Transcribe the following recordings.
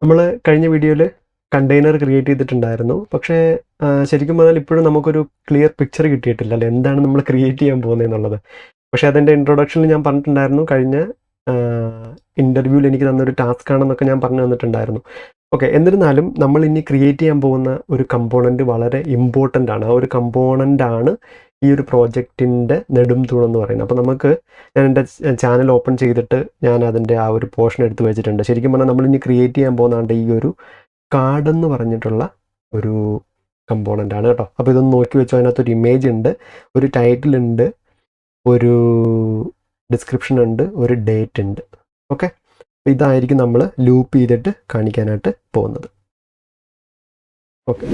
നമ്മൾ കഴിഞ്ഞ വീഡിയോയിൽ കണ്ടെയ്നർ ക്രിയേറ്റ് ചെയ്തിട്ടുണ്ടായിരുന്നു. പക്ഷേ ശരിക്കും പറഞ്ഞാൽ ഇപ്പോഴും നമുക്കൊരു ക്ലിയർ പിക്ചർ കിട്ടിയിട്ടില്ല അല്ലേ, എന്താണ് നമ്മൾ ക്രിയേറ്റ് ചെയ്യാൻ പോകുന്നതെന്നുള്ളത്. പക്ഷേ അതിൻ്റെ ഇൻട്രൊഡക്ഷനിൽ ഞാൻ പറഞ്ഞിട്ടുണ്ടായിരുന്നു, കഴിഞ്ഞ ഇൻ്റർവ്യൂവിൽ എനിക്ക് തന്നൊരു ടാസ്ക് ആണെന്നൊക്കെ ഞാൻ പറഞ്ഞു തന്നിട്ടുണ്ടായിരുന്നു. ഓക്കെ, എന്നിരുന്നാലും നമ്മൾ ഇനി ക്രിയേറ്റ് ചെയ്യാൻ പോകുന്ന ഒരു കമ്പോണൻറ്റ് വളരെ ഇമ്പോർട്ടൻ്റ് ആണ്. ആ ഒരു കമ്പോണൻ്റ് ആണ് ഈ ഒരു പ്രോജക്റ്റിൻ്റെ നെടും തൂണെന്ന് പറയുന്നത്. അപ്പോൾ നമുക്ക് ഞാൻ എൻ്റെ ചാനൽ ഓപ്പൺ ചെയ്തിട്ട് ഞാൻ അതിൻ്റെ ആ ഒരു പോർഷൻ എടുത്ത് വെച്ചിട്ടുണ്ട്. ശരിക്കും പറഞ്ഞാൽ നമ്മളിനി ക്രിയേറ്റ് ചെയ്യാൻ പോകുന്നതാണ്ട് ഈ ഒരു കാർഡ് എന്ന് പറഞ്ഞിട്ടുള്ള ഒരു കമ്പോണൻ്റ് ആണ് കേട്ടോ. അപ്പോൾ ഇതൊന്ന് നോക്കി വെച്ചോ. അതിനകത്തൊരു ഇമേജ് ഉണ്ട്, ഒരു ടൈറ്റിൽ ഉണ്ട്, ഒരു ഡിസ്ക്രിപ്ഷൻ ഉണ്ട്, ഒരു ഡേറ്റ് ഉണ്ട്. ഓക്കെ, ഇതായിരിക്കും നമ്മൾ ലൂപ്പ് ചെയ്തിട്ട് കാണിക്കാനായിട്ട് പോകുന്നത്. ഓക്കെ,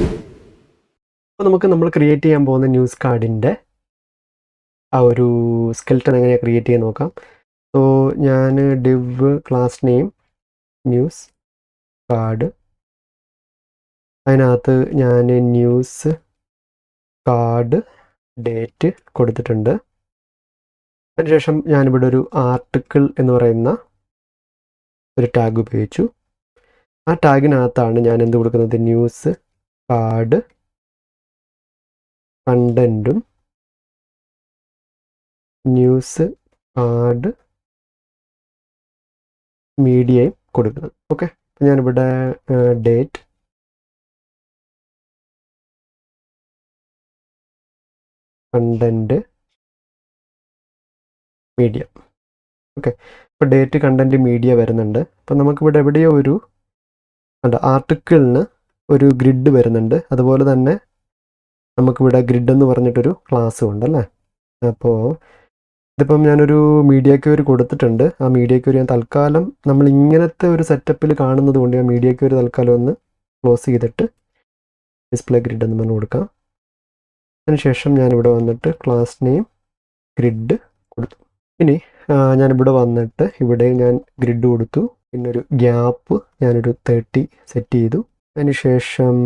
അപ്പോൾ നമ്മൾ ക്രിയേറ്റ് ചെയ്യാൻ പോകുന്ന ന്യൂസ് കാർഡിൻ്റെ ആ ഒരു സ്കെൽട്ടൺ എങ്ങനെയാണ് ക്രിയേറ്റ് ചെയ്യാൻ നോക്കാം. സോ ഞാൻ ഡിവ് ക്ലാസ് നെയിം ന്യൂസ് കാർഡ്, അതിനകത്ത് ഞാൻ ന്യൂസ് കാർഡ് ഡേറ്റ് കൊടുത്തിട്ടുണ്ട്. അതിനുശേഷം ഞാനിവിടെ ഒരു ആർട്ടിക്കിൾ എന്ന് പറയുന്ന ഒരു ടാഗ് ഉപയോഗിച്ചു. ആ ടാഗിനകത്താണ് ഞാൻ എന്ത് കൊടുക്കുന്നത്, ന്യൂസ് കാർഡ് കണ്ടൻറ്റും ന്യൂസ് കാർഡ് മീഡിയയും കൊടുക്കുന്നത്. ഓക്കെ, ഞാനിവിടെ ഡേറ്റ്, കണ്ടൻറ്റ്, മീഡിയ. ഓക്കെ, ഇപ്പോൾ ഡേറ്റ്, കണ്ടൻറ്റ്, മീഡിയ വരുന്നുണ്ട്. അപ്പം നമുക്കിവിടെ എവിടെയോ ഒരു ആർട്ടിക്കിളിന് ഒരു ഗ്രിഡ് വരുന്നുണ്ട്. അതുപോലെ തന്നെ നമുക്കിവിടെ ഗ്രിഡ് എന്ന് പറഞ്ഞിട്ടൊരു ക്ലാസ്സും ഉണ്ടല്ലേ. അപ്പോൾ ഇതിപ്പം ഞാനൊരു മീഡിയ ക്വയറി കൊടുത്തിട്ടുണ്ട്. ആ മീഡിയ ക്വയറി ഞാൻ തൽക്കാലം നമ്മൾ ഇങ്ങനത്തെ ഒരു സെറ്റപ്പിൽ കാണുന്നത് കൊണ്ട് ഞാൻ മീഡിയ ക്വയറി തൽക്കാലം ഒന്ന് ക്ലോസ് ചെയ്തിട്ട് ഡിസ്പ്ലേ ഗ്രിഡ് എന്ന് പറഞ്ഞ് കൊടുക്കാം. അതിനുശേഷം ഞാനിവിടെ വന്നിട്ട് ക്ലാസ് നെയിം ഗ്രിഡ് കൊടുത്തു. ഇനി ഞാനിവിടെ വന്നിട്ട് ഇവിടെ ഞാൻ ഗ്രിഡ് കൊടുത്തു. പിന്നെ ഒരു ഗ്യാപ്പ് ഞാനൊരു 30 സെറ്റ് ചെയ്തു. അതിനുശേഷം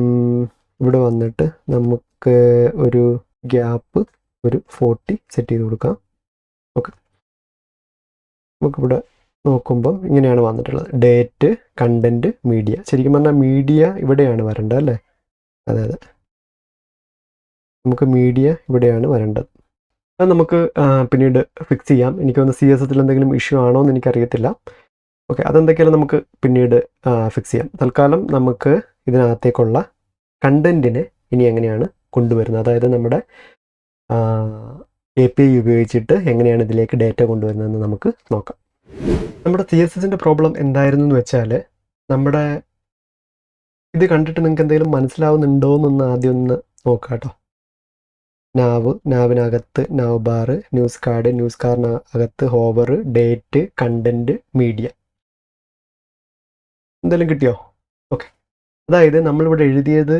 ഇവിടെ വന്നിട്ട് നമുക്ക് ഒരു ഗ്യാപ്പ് ഒരു 40 സെറ്റ് ചെയ്ത് കൊടുക്കാം. ഓക്കെ, നമുക്കിവിടെ നോക്കുമ്പം ഇങ്ങനെയാണ് വന്നിട്ടുള്ളത്, ഡേറ്റ്, കണ്ടൻറ്റ്, മീഡിയ. ശരിക്കും പറഞ്ഞാൽ മീഡിയ ഇവിടെയാണ് വരേണ്ടത് അല്ലേ. അതെ, നമുക്ക് മീഡിയ ഇവിടെയാണ് വരേണ്ടത്. അത് നമുക്ക് പിന്നീട് ഫിക്സ് ചെയ്യാം. എനിക്കൊന്ന് CSS എന്തെങ്കിലും ഇഷ്യൂ ആണോ എന്ന് എനിക്കറിയത്തില്ല. ഓക്കെ, അതെന്തൊക്കെയാലും നമുക്ക് പിന്നീട് ഫിക്സ് ചെയ്യാം. തൽക്കാലം നമുക്ക് ഇതിനകത്തേക്കുള്ള കണ്ടൻറ്റിനെ ഇനി എങ്ങനെയാണ് കൊണ്ടുവരുന്നത്, അതായത് നമ്മുടെ API ഉപയോഗിച്ചിട്ട് എങ്ങനെയാണ് ഇതിലേക്ക് ഡേറ്റ കൊണ്ടുവരുന്നതെന്ന് നമുക്ക് നോക്കാം. നമ്മുടെ CSSൻ്റെ പ്രോബ്ലം എന്തായിരുന്നു എന്ന് വെച്ചാൽ, നമ്മുടെ ഇത് കണ്ടിട്ട് നിങ്ങൾക്ക് എന്തെങ്കിലും മനസ്സിലാവുന്നുണ്ടോ എന്നൊന്ന് ആദ്യം ഒന്ന് നോക്കാം കേട്ടോ. നാവിനകത്ത് നാവ് ബാർ, ന്യൂസ് കാർഡിനകത്ത് ഹോവർ, ഡേറ്റ്, കണ്ടൻറ്റ്, മീഡിയ. എന്തെങ്കിലും കിട്ടിയോ? ഓക്കെ, അതായത് നമ്മളിവിടെ എഴുതിയത്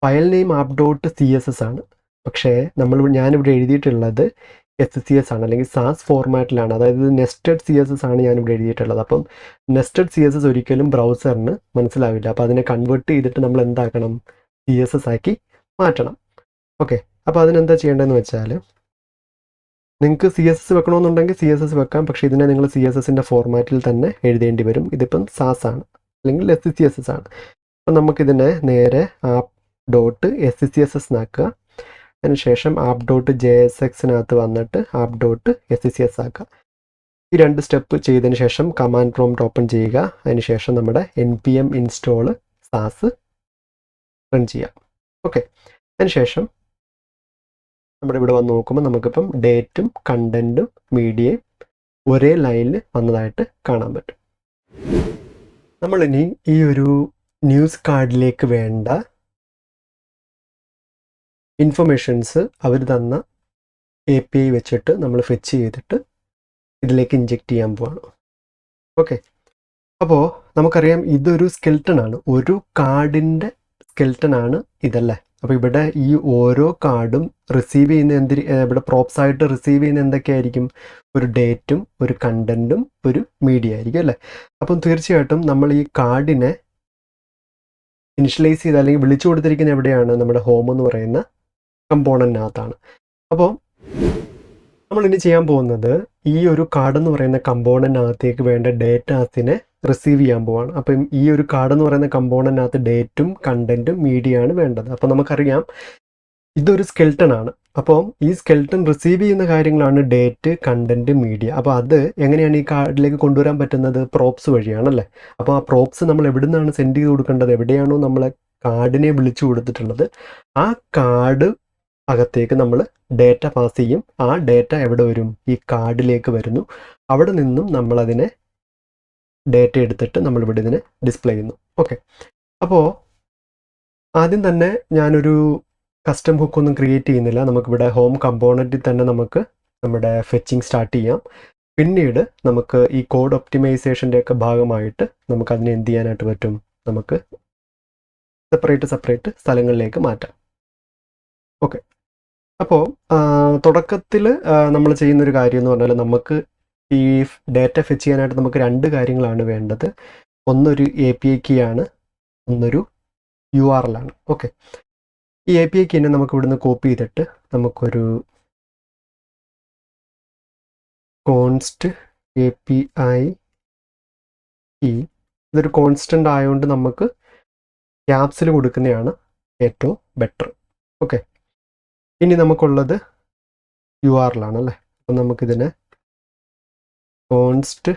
ഫയൽ നെയിം app.css ആണ്. പക്ഷേ ഞാനിവിടെ എഴുതിയിട്ടുള്ളത് SCS ആണ്, അല്ലെങ്കിൽ SAS ഫോർമാറ്റിലാണ്. അതായത് നെസ്റ്റഡ് CSS ആണ് ഞാനിവിടെ എഴുതിയിട്ടുള്ളത്. അപ്പം നെസ്റ്റഡ് CSS ഒരിക്കലും ബ്രൗസറിന് മനസ്സിലാവില്ല. അപ്പോൾ അതിനെ കൺവേർട്ട് ചെയ്തിട്ട് നമ്മൾ എന്താക്കണം, CSS ആക്കി മാറ്റണം. ഓക്കെ, അപ്പോൾ അതിനെന്താ ചെയ്യേണ്ടതെന്ന് വെച്ചാൽ, നിങ്ങൾക്ക് CSS വെക്കണമെന്നുണ്ടെങ്കിൽ CSS വെക്കാം. പക്ഷേ ഇതിനെ നിങ്ങൾ CSSൻ്റെ ഫോർമാറ്റിൽ തന്നെ എഴുതേണ്ടി വരും. ഇതിപ്പം SAS ആണ്, അല്ലെങ്കിൽ SCSS ആണ്. അപ്പം നമുക്കിതിനെ നേരെ app.scss ആക്കുക. അതിനുശേഷം app.jsxനകത്ത് വന്നിട്ട് app.scss ആക്കുക. ഈ 2 സ്റ്റെപ്പ് ചെയ്തതിന് ശേഷം കമാൻഡ് പ്രോംപ്റ്റ് ഓപ്പൺ ചെയ്യുക. അതിനുശേഷം നമ്മുടെ npm ഇൻസ്റ്റോൾ SAS റൺ ചെയ്യാം. ഓക്കെ, അതിനുശേഷം നമ്മുടെ ഇവിടെ വന്ന് നോക്കുമ്പോൾ നമുക്കിപ്പം ഡേറ്റും കണ്ടൻറ്റും മീഡിയയും ഒരേ ലൈനിൽ വന്നതായിട്ട് കാണാൻ പറ്റും. നമ്മളിനി ഈ ഒരു ന്യൂസ് കാർഡിലേക്ക് വേണ്ട ഇൻഫർമേഷൻസ് അവർ തന്ന API വെച്ചിട്ട് നമ്മൾ ഫെച്ച് ചെയ്തിട്ട് ഇതിലേക്ക് ഇഞ്ചെക്റ്റ് ചെയ്യാൻ പോവാണ്. ഓക്കെ, അപ്പോൾ നമുക്കറിയാം ഇതൊരു സ്കെൽട്ടൺ ആണ്, ഒരു കാർഡിൻ്റെ സ്കെൽട്ടൺ ആണ് ഇതല്ലേ. അപ്പോൾ ഇവിടെ ഈ ഓരോ കാർഡും റിസീവ് ചെയ്യുന്ന ഇവിടെ പ്രോപ്സ് ആയിട്ട് റിസീവ് ചെയ്യുന്ന എന്തൊക്കെയായിരിക്കും, ഒരു ഡേറ്റും ഒരു കണ്ടൻറ്റും ഒരു മീഡിയ ആയിരിക്കും അല്ലേ. അപ്പം തീർച്ചയായിട്ടും നമ്മൾ ഈ കാർഡിനെ ഇനിഷ്യലൈസ് ചെയ്ത് അല്ലെങ്കിൽ വിളിച്ചു കൊടുത്തിരിക്കുന്ന എവിടെയാണ്, നമ്മുടെ ഹോം എന്ന് പറയുന്ന കമ്പോണൻറ്റിനകത്താണ്. അപ്പോൾ നമ്മളിനി ചെയ്യാൻ പോകുന്നത് ഈ ഒരു കാർഡ് എന്ന് പറയുന്ന കമ്പോണൻറ്റിനകത്തേക്ക് വേണ്ട ഡേറ്റാസിനെ റിസീവ് ചെയ്യാൻ പോവാണ്. അപ്പം ഈ ഒരു കാർഡ് എന്ന് പറയുന്ന കമ്പോണൻറ്റിനകത്ത് ഡേറ്റും കണ്ടൻറ്റും മീഡിയയാണ് വേണ്ടത്. അപ്പോൾ നമുക്കറിയാം ഇതൊരു സ്കെൽട്ടൺ ആണ്. അപ്പോൾ ഈ സ്കെൽട്ടൺ റിസീവ് ചെയ്യുന്ന കാര്യങ്ങളാണ് ഡേറ്റ്, കണ്ടൻറ്റ്, മീഡിയ. അപ്പോൾ അത് എങ്ങനെയാണ് ഈ കാർഡിലേക്ക് കൊണ്ടുവരാൻ പറ്റുന്നത്? പ്രോപ്സ് വഴിയാണല്ലേ. അപ്പോൾ ആ പ്രോപ്സ് നമ്മൾ എവിടെ നിന്നാണ് സെൻഡ് ചെയ്ത് കൊടുക്കേണ്ടത്? എവിടെയാണോ നമ്മളെ കാർഡിനെ വിളിച്ചു കൊടുത്തിട്ടുള്ളത് ആ കാർഡ് അകത്തേക്ക് നമ്മൾ ഡേറ്റ പാസ് ചെയ്യും. ആ ഡേറ്റ എവിടെ വരും? ഈ കാർഡിലേക്ക് വരുന്നു. അവിടെ നിന്നും നമ്മളതിനെ ഡേറ്റ എടുത്തിട്ട് നമ്മളിവിടെ ഇതിനെ ഡിസ്പ്ലേ ചെയ്യുന്നു. ഓക്കെ, അപ്പോൾ ആദ്യം തന്നെ ഞാനൊരു കസ്റ്റം ഹുക്കൊന്നും ക്രിയേറ്റ് ചെയ്യുന്നില്ല. നമുക്കിവിടെ ഹോം കമ്പോണൻറ്റിൽ തന്നെ നമുക്ക് നമ്മുടെ ഫെച്ചിങ് സ്റ്റാർട്ട് ചെയ്യാം. പിന്നീട് നമുക്ക് ഈ കോഡ് ഒപ്റ്റിമൈസേഷൻ്റെയൊക്കെ ഭാഗമായിട്ട് നമുക്കതിനെ എന്ത് ചെയ്യാനായിട്ട് പറ്റും? നമുക്ക് സെപ്പറേറ്റ് സ്ഥലങ്ങളിലേക്ക് മാറ്റാം. ഓക്കെ, അപ്പോൾ തുടക്കത്തിൽ നമ്മൾ ചെയ്യുന്നൊരു കാര്യം എന്ന് പറഞ്ഞാൽ നമുക്ക് ഈ ഡേറ്റ ഫെച്ച് ചെയ്യാനായിട്ട് നമുക്ക് 2 കാര്യങ്ങളാണ് വേണ്ടത്. ഒന്നൊരു API കീ ആണ്, ഒന്നൊരു URL ആണ്. ഓക്കെ, ഈ API കീനെ നമുക്ക് ഇവിടുന്ന് കോപ്പി ചെയ്തിട്ട് നമുക്കൊരു കോൺസ്റ്റ് API കീ, ഇതൊരു കോൺസ്റ്റൻ്റ് ആയതുകൊണ്ട് നമുക്ക് ക്യാപ്സിൽ കൊടുക്കുന്നതാണ് ഏറ്റവും ബെറ്റർ. ഓക്കെ, ഇനി നമുക്കുള്ളത് URL ആണല്ലേ. അപ്പം നമുക്കിതിനെ const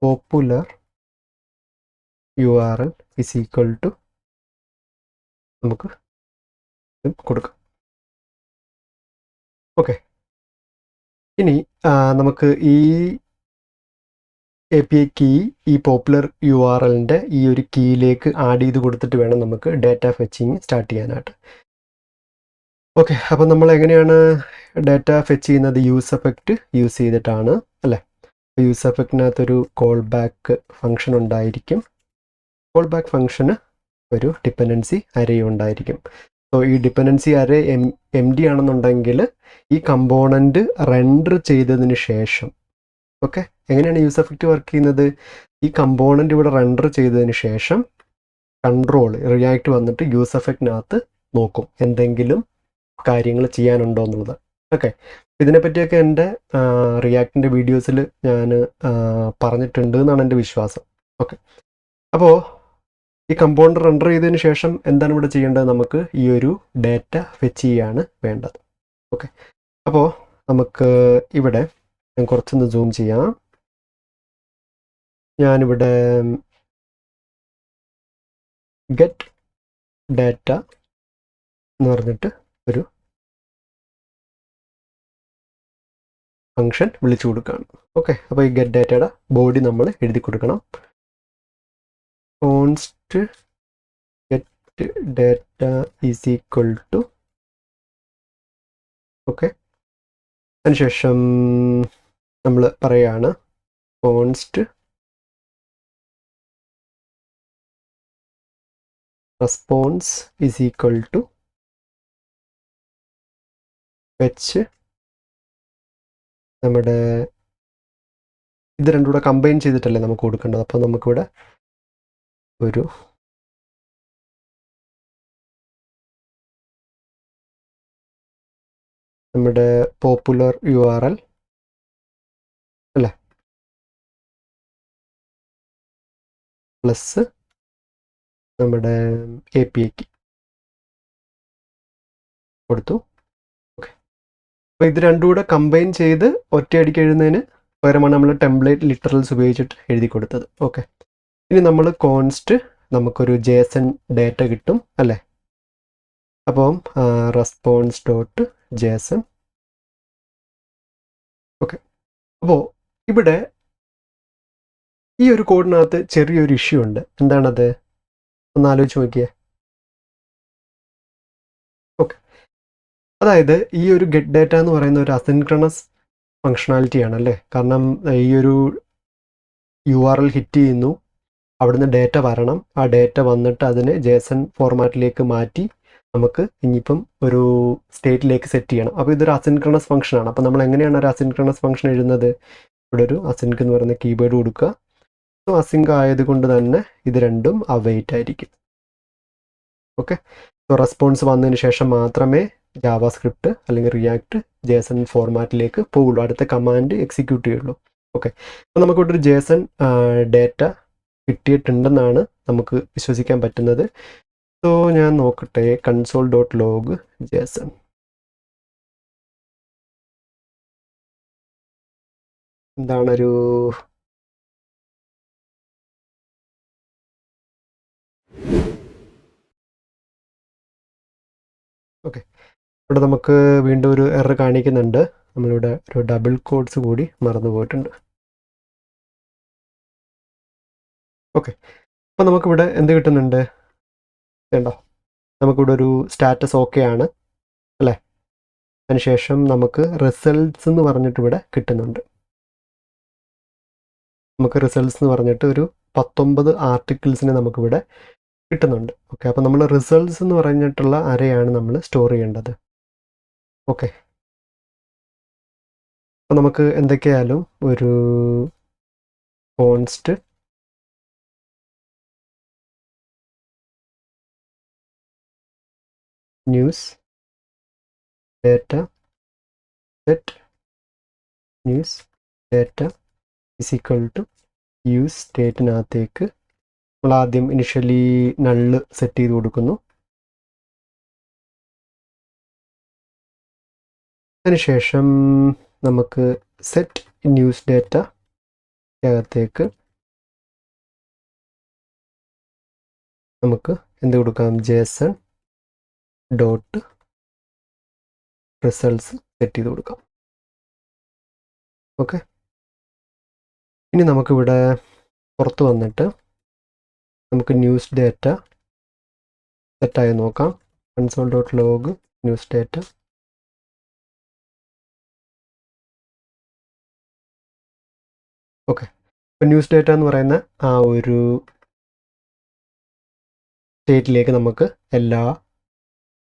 popular URL is equal to നമുക്ക് കൊടുക്കാം. ഓക്കെ, ഇനി നമുക്ക് ഈ API കീ ഈ പോപ്പുലർ URLൻ്റെ ഈ ഒരു കീയിലേക്ക് ആഡ് ചെയ്ത് കൊടുത്തിട്ട് വേണം നമുക്ക് ഡേറ്റ ഫെച്ചിങ് സ്റ്റാർട്ട് ചെയ്യാനായിട്ട്. ഓക്കെ, അപ്പോൾ നമ്മൾ എങ്ങനെയാണ് ഡേറ്റ ഫെച്ച് ചെയ്യുന്നത്? യൂസ് എഫക്റ്റ് യൂസ് ചെയ്തിട്ടാണ് അല്ലേ. യൂസ് എഫക്റ്റിനകത്തൊരു കോൾ ബാക്ക് ഫങ്ഷൻ ഉണ്ടായിരിക്കും. കോൾ ബാക്ക് ഫങ്ഷന് ഒരു ഡിപ്പെൻഡൻസി അരേ ഉണ്ടായിരിക്കും. സോ ഈ ഡിപ്പെൻഡൻസി അരേ MD ആണെന്നുണ്ടെങ്കിൽ ഈ കമ്പോണൻറ്റ് റെൻഡർ ചെയ്തതിന് ശേഷം, ഓക്കെ, എങ്ങനെയാണ് യൂസ് എഫക്റ്റ് വർക്ക് ചെയ്യുന്നത്? ഈ കമ്പോണൻറ്റ് ഇവിടെ റെൻഡർ ചെയ്തതിന് ശേഷം കൺട്രോൾ റിയാക്ട് വന്നിട്ട് യൂസ് എഫക്റ്റിനകത്ത് നോക്കും എന്തെങ്കിലും കാര്യങ്ങൾ ചെയ്യാനുണ്ടോ എന്നുള്ളത്. ഓക്കെ, ഇതിനെപ്പറ്റിയൊക്കെ എൻ്റെ റിയാക്റ്റിൻ്റെ വീഡിയോസിൽ ഞാൻ പറഞ്ഞിട്ടുണ്ട് എന്നാണ് എൻ്റെ വിശ്വാസം. ഓക്കെ, അപ്പോൾ ഈ കമ്പോണൻറ്റ് റെൻഡർ ചെയ്തതിന് ശേഷം എന്താണ് ഇവിടെ ചെയ്യേണ്ടത്? നമുക്ക് ഈ ഒരു ഡേറ്റ ഫെച്ച് ചെയ്യാണ് വേണ്ടത്. ഓക്കെ, അപ്പോൾ നമുക്ക് ഇവിടെ ഞാൻ കുറച്ചൊന്ന് സൂം ചെയ്യാം. ഞാനിവിടെ ഗെറ്റ് ഡേറ്റ എന്ന് പറഞ്ഞിട്ട് ഒരു ഫങ്ഷൻ വിളിച്ചു കൊടുക്കുകയാണ്. ഓക്കെ, അപ്പോൾ ഈ ഗെറ്റ് ഡേറ്റയുടെ ബോഡി നമ്മൾ എഴുതി കൊടുക്കണം. Const get data is equal to, okay, അതിനുശേഷം നമ്മൾ പറയുകയാണ് const response is equal to fetch. നമ്മുടെ ഇത് രണ്ടും കൂടെ കമ്പൈൻ ചെയ്തിട്ടല്ലേ നമുക്ക് കൊടുക്കേണ്ടത്. അപ്പോൾ നമുക്കിവിടെ ഒരു നമ്മുടെ പോപ്പുലർ URL അല്ലേ പ്ലസ് നമ്മുടെ API കീ കൊടുത്തു. ഓക്കെ, അപ്പോൾ ഇത് രണ്ടും കൂടെ കമ്പൈൻ ചെയ്ത് ഒറ്റയടിക്ക് എഴുതുന്നതിന് പകരമാണ് നമ്മൾ ടെംപ്ലേറ്റ് ലിറ്ററൽസ് ഉപയോഗിച്ചിട്ട് എഴുതി കൊടുത്തത്. ഓക്കെ, ഇനി നമ്മൾ കോൺസ്റ്റ് നമുക്കൊരു JSON ഡേറ്റ കിട്ടും അല്ലേ. അപ്പം റെസ്പോൺസ് ഡോട്ട് JSON. ഓക്കെ, അപ്പോൾ ഇവിടെ ഈ ഒരു കോഡിനകത്ത് ചെറിയൊരു ഇഷ്യൂ ഉണ്ട്. എന്താണത്? ഒന്ന് ആലോചിച്ച് നോക്കിയേ. ഓക്കെ, അതായത് ഈ ഒരു ഗെറ്റ് ഡേറ്റ എന്ന് പറയുന്ന ഒരു അസിൻക്രണസ് ഫങ്ഷണാലിറ്റി ആണല്ലേ. കാരണം ഈ ഒരു URL ഹിറ്റ് ചെയ്യുന്നു, അവിടുന്ന് ഡേറ്റ വരണം, ആ ഡേറ്റ വന്നിട്ട് അതിനെ JSON ഫോർമാറ്റിലേക്ക് മാറ്റി നമുക്ക് ഇനിയിപ്പം ഒരു സ്റ്റേറ്റിലേക്ക് സെറ്റ് ചെയ്യണം. അപ്പോൾ ഇതൊരു അസിൻക്രണസ് ഫംഗ്ഷനാണ്. അപ്പോൾ നമ്മൾ എങ്ങനെയാണ് ഒരു അസിൻക്രണസ് ഫംഗ്ഷൻ എഴുതുന്നത്? ഇവിടെ ഒരു അസിൻക് എന്ന് പറയുന്ന കീവേഡ് കൊടുക്കുക. സോ അസിൻക് ആയതുകൊണ്ട് തന്നെ ഇത് രണ്ടും അവൈറ്റ് ആയിരിക്കും. ഓക്കെ, സോ റെസ്പോൺസ് വന്നതിന് ശേഷം മാത്രമേ ജാവാസ്ക്രിപ്റ്റ് അല്ലെങ്കിൽ റിയാക്ട് JSON ഫോർമാറ്റിലേക്ക് പോകുള്ളൂ, അടുത്ത കമാൻഡ് എക്സിക്യൂട്ട് ചെയ്യുള്ളൂ. ഓക്കെ, അപ്പോൾ നമുക്കിവിടെ ഒരു JSON ഡേറ്റ കിട്ടിയിട്ടുണ്ടെന്നാണ് നമുക്ക് വിശ്വസിക്കാൻ പറ്റുന്നത്. സോ ഞാൻ നോക്കട്ടെ, console.log JSON. എന്താണൊരു ഓക്കെ, ഇവിടെ നമുക്ക് വീണ്ടും ഒരു എറർ കാണിക്കുന്നുണ്ട്. നമ്മളിവിടെ ഒരു ഡബിൾ കോഡ്സ് കൂടി മറന്നു പോയിട്ടുണ്ട്. ഓക്കെ, അപ്പോൾ നമുക്കിവിടെ എന്ത് കിട്ടുന്നുണ്ട്? വേണ്ടോ, നമുക്കിവിടെ ഒരു സ്റ്റാറ്റസ് ഓക്കെ ആണ് അല്ലേ. അതിനുശേഷം നമുക്ക് റിസൾട്ട്സ് എന്ന് പറഞ്ഞിട്ട് ഇവിടെ കിട്ടുന്നുണ്ട്. നമുക്ക് റിസൾട്ട്സ് എന്ന് പറഞ്ഞിട്ട് ഒരു 19 ആർട്ടിക്കിൾസിനെ നമുക്കിവിടെ കിട്ടുന്നുണ്ട്. ഓക്കെ, അപ്പോൾ നമ്മൾ റിസൾട്ട്സ് എന്ന് പറഞ്ഞിട്ടുള്ള അരയാണ് നമ്മൾ സ്റ്റോർ ചെയ്യേണ്ടത്. ഓക്കെ, അപ്പോൾ നമുക്ക് എന്തൊക്കെയായാലും ഒരു const news data set news data is equal to use സ്റ്റേറ്റിനകത്തേക്ക് നമ്മൾ ആദ്യം ഇനിഷ്യലി നള്ള് സെറ്റ് ചെയ്ത് കൊടുക്കുന്നു. അതിനുശേഷം നമുക്ക് സെറ്റ് ന്യൂസ് ഡേറ്റ അകത്തേക്ക് നമുക്ക് എന്ത് കൊടുക്കാം? JSON ഡോട്ട് റിസൾട്ട്സ് സെറ്റ് ചെയ്ത് കൊടുക്കാം. ഓക്കെ, ഇനി നമുക്കിവിടെ പുറത്ത് വന്നിട്ട് നമുക്ക് ന്യൂസ് ഡേറ്റ സെറ്റായി നോക്കാം. console.log news data. ഓക്കെ, ഇപ്പോൾ ന്യൂസ് ഡേറ്റ എന്ന് പറയുന്ന ആ ഒരു സ്റ്റേറ്റിലേക്ക് നമുക്ക് എല്ലാ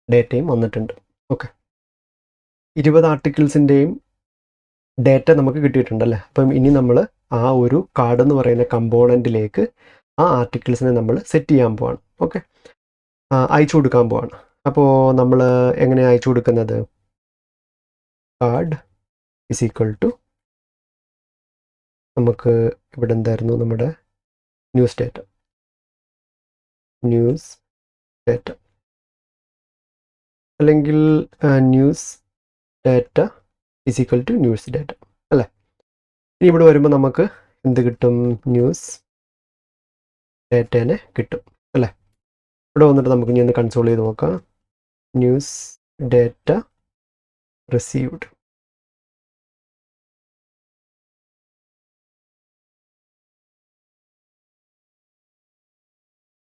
ഡേറ്റയും വന്നിട്ടുണ്ട്. ഓക്കെ, 20 ആർട്ടിക്കിൾസിൻ്റെയും ഡേറ്റ നമുക്ക് കിട്ടിയിട്ടുണ്ടല്ലേ. അപ്പം ഇനി നമ്മൾ ആ ഒരു കാർഡ് എന്ന് പറയുന്ന കമ്പോണൻറ്റിലേക്ക് ആ ആർട്ടിക്കിൾസിനെ നമ്മൾ സെറ്റ് ചെയ്യാൻ പോവാണ്. ഓക്കെ, അയച്ചു കൊടുക്കാൻ പോവാണ്. അപ്പോൾ നമ്മൾ എങ്ങനെയാണ് അയച്ചു കൊടുക്കുന്നത്? കാർഡ് ഇസ് ഈക്വൽ ടു നമുക്ക് ഇവിടെ എന്തായിരുന്നു നമ്മുടെ ന്യൂസ് ഡേറ്റ അല്ലെങ്കിൽ news data is equal to news data അല്ലേ. ഇനി ഇവിടെ വരുമ്പോൾ നമുക്ക് എന്ത് കിട്ടും? ന്യൂസ് ഡേറ്റേനെ കിട്ടും അല്ലേ. ഇവിടെ വന്നിട്ട് നമുക്ക് ഇനി ഒന്ന് കൺസോൾ ചെയ്ത് നോക്കാം. News data received.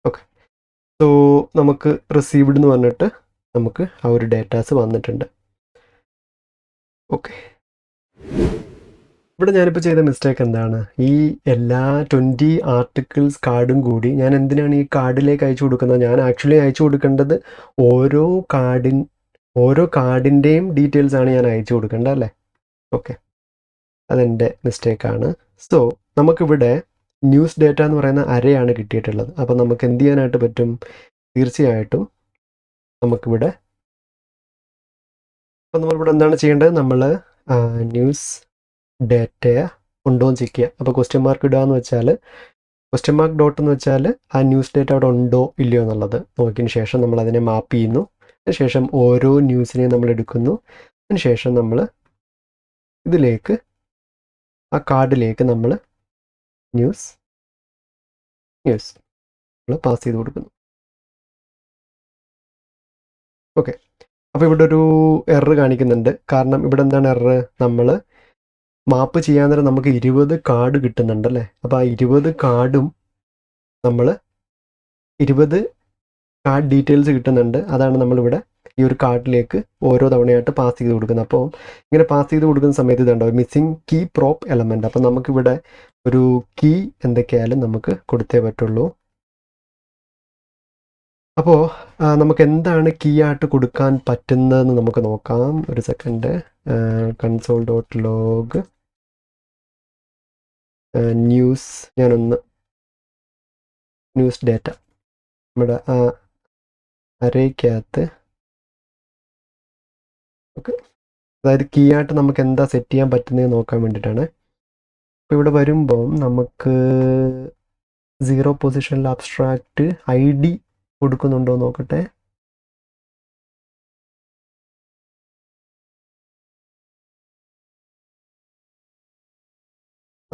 Okay, so നമുക്ക് റിസീവ്ഡ് എന്ന് പറഞ്ഞിട്ട് നമുക്ക് ആ ഒരു ഡേറ്റാസ് വന്നിട്ടുണ്ട്. ഓക്കെ, ഇവിടെ ഞാനിപ്പോൾ ചെയ്ത മിസ്റ്റേക്ക് എന്താണ്? ഈ എല്ലാ 20 ആർട്ടിക്കിൾസ് കാർഡും കൂടി ഞാൻ എന്തിനാണ് ഈ കാർഡിലേക്ക് അയച്ചു കൊടുക്കുന്നത്? ഞാൻ ആക്ച്വലി അയച്ചു കൊടുക്കേണ്ടത് ഓരോ കാർഡിൻ്റെയും ഡീറ്റെയിൽസ് ആണ് ഞാൻ അയച്ചു കൊടുക്കേണ്ടത് അല്ലേ. ഓക്കെ, അതെൻ്റെ മിസ്റ്റേക്കാണ്. സോ നമുക്കിവിടെ ന്യൂസ് ഡേറ്റ എന്ന് പറയുന്ന അരയാണ് കിട്ടിയിട്ടുള്ളത്. അപ്പോൾ നമുക്ക് എന്ത് ചെയ്യാനായിട്ട് പറ്റും? തീർച്ചയായിട്ടും നമുക്കിവിടെ അപ്പോൾ നമ്മളിവിടെ എന്താണ് ചെയ്യേണ്ടത്? നമ്മൾ ന്യൂസ് ഡേറ്റയെ ഉണ്ടോ എന്ന് ചെക്ക് ചെയ്യുക. അപ്പോൾ ക്വസ്റ്റ്യൻ മാർക്ക് ഇടുക എന്ന് വെച്ചാൽ ക്വസ്റ്റ്യൻ മാർക്ക് ഡോട്ട് എന്ന് വെച്ചാൽ ആ ന്യൂസ് ഡേറ്റ അവിടെ ഉണ്ടോ ഇല്ലയോ എന്നുള്ളത് നോക്കിയതിന് ശേഷം നമ്മൾ അതിനെ മാപ്പ് ചെയ്യുന്നു. അതിനുശേഷം ഓരോ ന്യൂസിനെയും നമ്മൾ എടുക്കുന്നു. അതിനുശേഷം നമ്മൾ ഇതിലേക്ക് ആ കാർഡിലേക്ക് നമ്മൾ ന്യൂസ് നമ്മൾ പാസ് ചെയ്ത് കൊടുക്കുന്നു. ഓക്കെ, അപ്പോൾ ഇവിടെ ഒരു എറർ കാണിക്കുന്നുണ്ട്. കാരണം ഇവിടെ എന്താണ് എറർ? നമ്മൾ മാപ്പ് ചെയ്യാൻ നേരം നമുക്ക് 20 കാർഡ് കിട്ടുന്നുണ്ടല്ലേ. അപ്പോൾ ആ 20 കാർഡും നമ്മൾ 20 കാർഡ് ഡീറ്റെയിൽസ് കിട്ടുന്നുണ്ട്. അതാണ് നമ്മളിവിടെ ഈ ഒരു കാർഡിലേക്ക് ഓരോ തവണയായിട്ട് പാസ് ചെയ്ത് കൊടുക്കുന്നത്. അപ്പോൾ ഇങ്ങനെ പാസ് ചെയ്ത് കൊടുക്കുന്ന സമയത്ത് ഇതുണ്ടോ മിസ്സിങ് കീ പ്രോപ്പ് എലമെൻറ്റ്. അപ്പോൾ നമുക്കിവിടെ ഒരു കീ എന്തൊക്കെയായാലും നമുക്ക് കൊടുത്തേ പറ്റുള്ളൂ. അപ്പോൾ നമുക്ക് എന്താണ് കീ ആയിട്ട് കൊടുക്കാൻ പറ്റുന്നതെന്ന് നമുക്ക് നോക്കാം. ഒരു സെക്കൻഡ്. console.log ന്യൂസ് ഞാനൊന്ന് ന്യൂസ് ഡേറ്റ നമ്മുടെ അരയ്ക്കകത്ത് ഓക്കെ, അതായത് കീ ആയിട്ട് നമുക്ക് എന്താ സെറ്റ് ചെയ്യാൻ പറ്റുന്നത് നോക്കാൻ വേണ്ടിയിട്ടാണ്. അപ്പോൾ ഇവിടെ വരുമ്പം നമുക്ക് 0 പൊസിഷനിൽ അബ്സ്ട്രാക്റ്റ് ID കൊടുക്കുന്നുണ്ടോ നോക്കട്ടെ.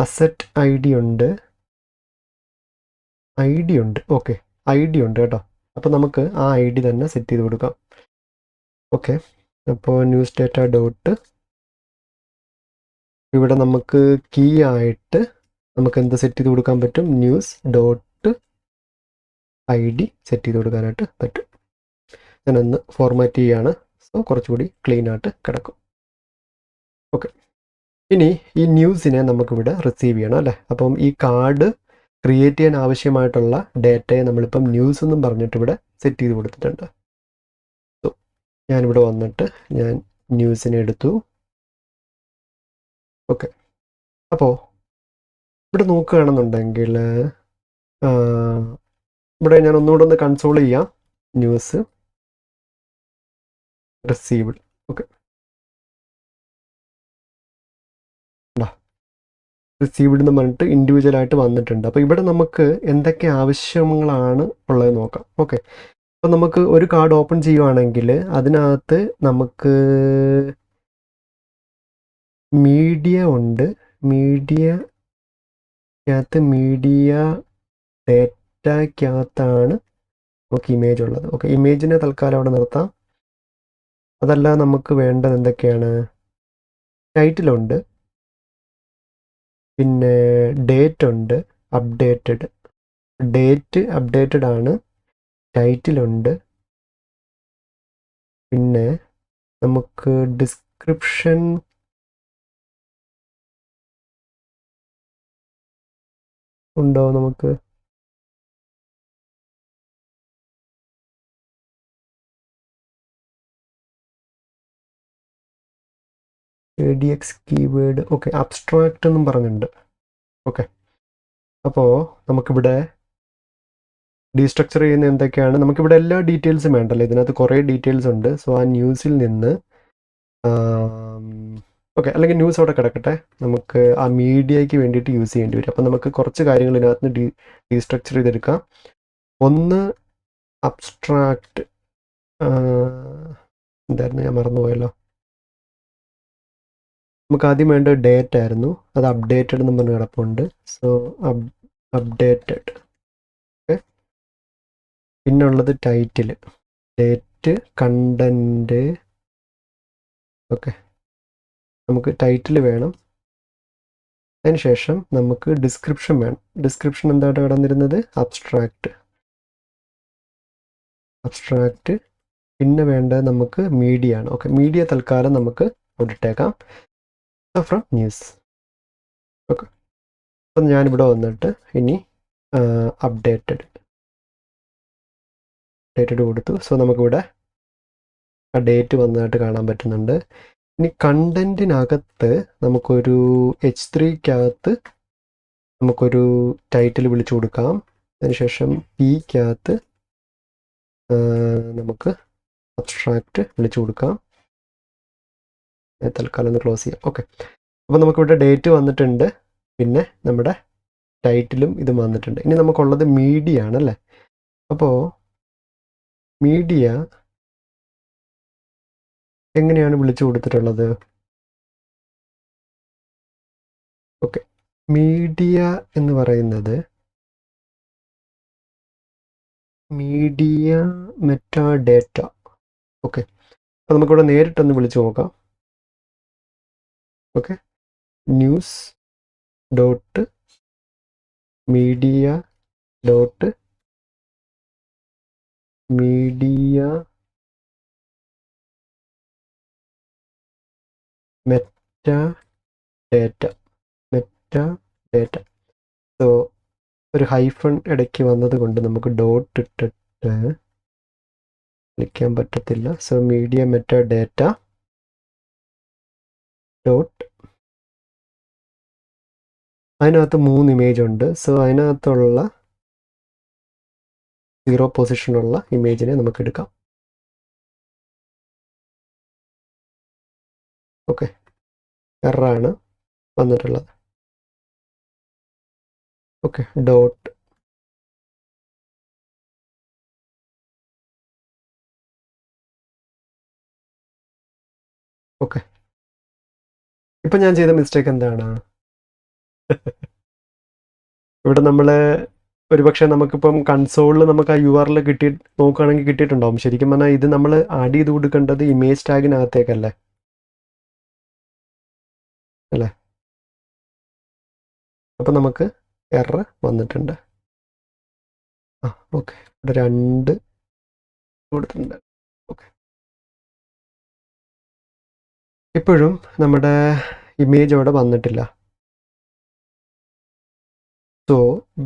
അസറ്റ് ID ഉണ്ട്, ഓക്കെ, ID ഉണ്ട് കേട്ടോ. അപ്പോൾ നമുക്ക് ആ ID തന്നെ സെറ്റ് ചെയ്ത് കൊടുക്കാം. ഓക്കെ, അപ്പോൾ ന്യൂസ് ഡാറ്റ ഡോട്ട് ഇവിടെ നമുക്ക് കീ ആയിട്ട് നമുക്ക് എന്ത് സെറ്റ് ചെയ്ത് കൊടുക്കാൻ പറ്റും, ന്യൂസ് ഡോട്ട് ID സെറ്റ് ചെയ്ത് കൊടുക്കാനായിട്ട് പറ്റും. ഞാനൊന്ന് ഫോർമാറ്റ് ചെയ്യുകയാണ്. സോ കുറച്ചുകൂടി ക്ലീൻ ആയിട്ട് കിടക്കും. ഓക്കെ, ഇനി ഈ ന്യൂസിനെ നമുക്കിവിടെ റിസീവ് ചെയ്യണം അല്ലേ. അപ്പം ഈ കാർഡ് ക്രിയേറ്റ് ചെയ്യാൻ ആവശ്യമായിട്ടുള്ള ഡേറ്റയെ നമ്മളിപ്പം ന്യൂസ് എന്നും പറഞ്ഞിട്ട് ഇവിടെ സെറ്റ് ചെയ്ത് കൊടുത്തിട്ടുണ്ട്. സോ ഞാനിവിടെ വന്നിട്ട് ഞാൻ ന്യൂസിനെ എടുത്തു. ഓക്കെ, അപ്പോൾ ഇവിടെ നോക്കുകയാണെന്നുണ്ടെങ്കിൽ ഇവിടെ ഞാൻ ഒന്നുകൂടെ ഒന്ന് കൺസോൾ ചെയ്യാം. News received. ഓക്കെ, റിസീവ്ഡ് എന്ന് പറഞ്ഞിട്ട് ഇൻഡിവിജ്വലായിട്ട് വന്നിട്ടുണ്ട്. അപ്പോൾ ഇവിടെ നമുക്ക് എന്തൊക്കെ ആവശ്യങ്ങളാണ് ഉള്ളത് നോക്കാം. ഓക്കെ, അപ്പോൾ നമുക്ക് ഒരു കാർഡ് ഓപ്പൺ ചെയ്യുവാണെങ്കിൽ അതിനകത്ത് നമുക്ക് മീഡിയ ഉണ്ട്. മീഡിയ ഡേറ്റയ്ക്കകത്താണ് നമുക്ക് ഇമേജ് ഉള്ളത്. ഓക്കെ, ഇമേജിനെ തൽക്കാലം അവിടെ നിർത്താം. അതല്ല നമുക്ക് വേണ്ടത് എന്തൊക്കെയാണ്, ടൈറ്റിലുണ്ട്, പിന്നെ ഡേറ്റ് ഉണ്ട്, ഡേറ്റ് അപ്ഡേറ്റഡ് ആണ്, ടൈറ്റിലുണ്ട്, പിന്നെ നമുക്ക് ഡിസ്ക്രിപ്ഷൻ ഉണ്ടോ, നമുക്ക് ADX കീവേഡ്. ഓക്കെ, അബ്സ്ട്രാക്റ്റ് എന്നും പറഞ്ഞിട്ടുണ്ട്. ഓക്കെ, അപ്പോൾ നമുക്കിവിടെ ഡീസ്ട്രക്ചർ ചെയ്യുന്ന എന്തൊക്കെയാണ്, നമുക്കിവിടെ എല്ലാ ഡീറ്റെയിൽസും വേണ്ടല്ലോ, ഇതിനകത്ത് കുറേ ഡീറ്റെയിൽസ് ഉണ്ട്. സോ ആ ന്യൂസിൽ നിന്ന് ഓക്കെ, അല്ലെങ്കിൽ ന്യൂസ് അവിടെ കിടക്കട്ടെ, നമുക്ക് ആ മീഡിയയ്ക്ക് വേണ്ടിയിട്ട് യൂസ് ചെയ്യേണ്ടി വരും. അപ്പം നമുക്ക് കുറച്ച് കാര്യങ്ങൾ ഇതിനകത്ത് നിന്ന് ഡീസ്ട്രക്ചർ ചെയ്തെടുക്കാം. ഒന്ന് അബ്സ്ട്രാക്റ്റ് എന്തായിരുന്നു, ഞാൻ മറന്നുപോയല്ലോ. നമുക്ക് ആദ്യം വേണ്ട ഡേറ്റ് ആയിരുന്നു, അത് അപ്ഡേറ്റഡ് എന്ന് പറഞ്ഞ് കിടപ്പുണ്ട്. So updated. ഓക്കെ, പിന്നുള്ളത് ടൈറ്റിൽ, ഡേറ്റ്, കണ്ടൻറ്റ്. ഓക്കെ, നമുക്ക് ടൈറ്റിൽ വേണം. അതിനുശേഷം നമുക്ക് ഡിസ്ക്രിപ്ഷൻ വേണം. ഡിസ്ക്രിപ്ഷൻ എന്താണ് കിടന്നിരുന്നത്, അബ്സ്ട്രാക്റ്റ്. പിന്നെ വേണ്ടത് നമുക്ക് മീഡിയ ആണ്. ഓക്കെ, മീഡിയ തൽക്കാലം നമുക്ക് അവിടെ ഇട്ടേക്കാം, ഫ്രം ന്യൂസ്. ഓക്കെ, അപ്പം ഞാനിവിടെ വന്നിട്ട് ഇനി അപ്ഡേറ്റഡ് കൊടുത്തു. സോ നമുക്കിവിടെ ആ ഡേറ്റ് വന്നതായിട്ട് കാണാൻ പറ്റുന്നുണ്ട്. ഇനി കണ്ടൻറ്റിനകത്ത് നമുക്കൊരു H3 നമുക്കൊരു ടൈറ്റിൽ വിളിച്ചു കൊടുക്കാം. അതിനുശേഷം Pക്കകത്ത് നമുക്ക് അബ്സ്ട്രാക്റ്റ് വിളിച്ചു കൊടുക്കാം. തൽക്കാലം ഒന്ന് ക്ലോസ് ചെയ്യാം. ഓക്കെ, അപ്പോൾ നമുക്കിവിടെ ഡേറ്റ് വന്നിട്ടുണ്ട്, പിന്നെ നമ്മുടെ ടൈറ്റിലും ഇതും വന്നിട്ടുണ്ട്. ഇനി നമുക്കുള്ളത് മീഡിയ ആണല്ലേ. അപ്പോൾ മീഡിയ എങ്ങനെയാണ് വിളിച്ചു കൊടുത്തിട്ടുള്ളത്, ഓക്കെ, മീഡിയ എന്ന് പറയുന്നത് മീഡിയ മെറ്റാഡേറ്റ. ഓക്കെ, അപ്പോൾ നമുക്കിവിടെ നേരിട്ടൊന്ന് വിളിച്ചു നോക്കാം. Okay, news dot media dot media metadata. So ഒരു ഹൈഫൺ ഇടയ്ക്ക് വന്നത് കൊണ്ട് നമുക്ക് ഡോട്ട് ഇട്ടിട്ട് വിളിക്കാൻ പറ്റത്തില്ല. സോ മീഡിയ മെറ്റാഡേറ്റ ഡോട്ട്, അതിനകത്ത് 3 ഇമേജ് ഉണ്ട്. സോ അതിനകത്തുള്ള 0 പൊസിഷനുള്ള ഇമേജിനെ നമുക്ക് എടുക്കാം. ഓക്കെ, എററാണ് വന്നിട്ടുള്ളത്. Okay dot okay. ഇപ്പം ഞാൻ ചെയ്ത മിസ്റ്റേക്ക് എന്താണ്? ഇവിടെ നമ്മൾ ഒരുപക്ഷെ നമുക്കിപ്പം കൺസോളിൽ നമുക്ക് ആ യു ആർ എൽ കിട്ടി നോക്കുകയാണെങ്കിൽ കിട്ടിയിട്ടുണ്ടാവും. ശരിക്കും പറഞ്ഞാൽ ഇത് നമ്മൾ ആഡ് ചെയ്ത് കൊടുക്കേണ്ടത് ഇമേജ് ടാഗിനകത്തേക്കല്ലേ അല്ലേ? അപ്പം നമുക്ക് എറർ വന്നിട്ടുണ്ട്. ആ ഓക്കെ, ഇവിടെ 2 കൊടുത്തിട്ടുണ്ട്. ഓക്കെ, ഇപ്പോഴും നമ്മുടെ ഇമേജ് അവിടെ വന്നിട്ടില്ല. സോ